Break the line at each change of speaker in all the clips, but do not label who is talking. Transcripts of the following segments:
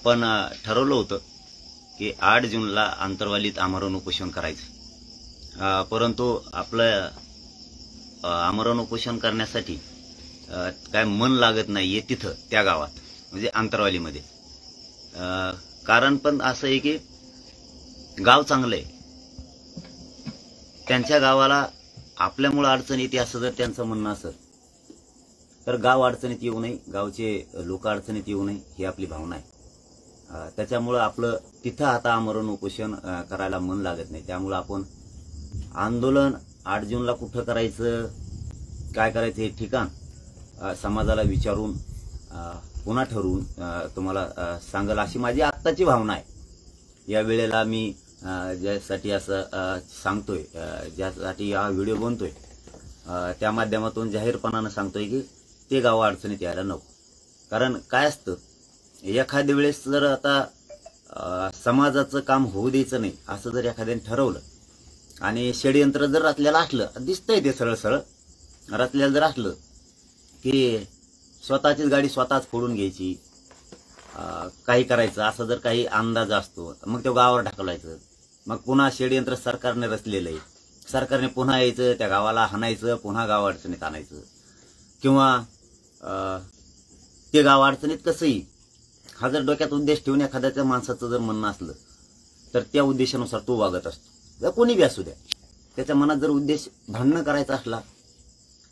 आपण ठरवलं होतं की 8 जूनला आंतरवालीत आमरण उपोषण करायचं, परंतु आपलं आमरण उपोषण करण्यासाठी काय मन लागत नाहीये तिथं त्या गावात, म्हणजे आंतरवालीमध्ये. कारण पण असं आहे की गाव चांगलं आहे, त्यांच्या गावाला आपल्यामुळे अडचण येते असं जर त्यांचं म्हणणं असेल तर गाव अडचणीत येऊ नये, गावचे लोक अडचणीत येऊ नये ही आपली भावना आहे. त्याच्यामुळं आपलं तिथं आता आमरण उपोषण करायला मन लागत नाही. त्यामुळं आपण आंदोलन 8 जूनला कुठं करायचं, काय करायचं हे ठिकाण समाजाला विचारून पुन्हा ठरवून तुम्हाला सांगेल अशी माझी आत्ताची भावना आहे. या वेळेला मी ज्यासाठी असं सांगतोय, ज्यासाठी हा व्हिडिओ बनतोय, त्या माध्यमातून जाहीरपणानं सांगतोय की ते गाव अडचणीत यायला नको. कारण काय असतं, एखाद्या वेळेस जर आता समाजाचं काम होऊ द्यायचं नाही असं जर एखाद्याने ठरवलं आणि षडयंत्र जर रचलेलं असलं, दिसतंय ते सरळ सरळ रचलेलं जर असलं की स्वतःचीच गाडी स्वतःच फोडून घ्यायची, काही करायचं असं जर काही अंदाज असतो, मग तो गावावर ढकलायचं. मग पुन्हा षडयंत्र सरकारने रचलेलं आहे, सरकारने पुन्हा यायचं, त्या गावाला हाणायचं, पुन्हा गाव अडचणीत आणायचं. किंवा ते गाव अडचणीत कसंही हा जर डोक्यात उद्देश ठेवून एखाद्याच्या माणसाचं जर म्हणणं असलं तर त्या उद्देशानुसार तो वागत असतो. जर कोणी बी असू द्या, त्याच्या मनात जर उद्देश भांडणं करायचा असला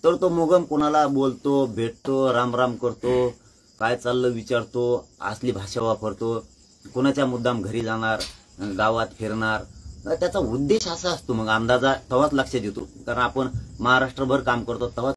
तर तो मुगम कोणाला बोलतो, भेटतो, रामराम करतो, काय चाललं विचारतो, असली भाषा वापरतो, कोणाच्या मुद्दाम घरी जाणार, गावात फिरणार. त्याचा उद्देश असा असतो. मग अंदाजा तेव्हाच लक्षात येतो, कारण आपण महाराष्ट्रभर काम करतो तेव्हा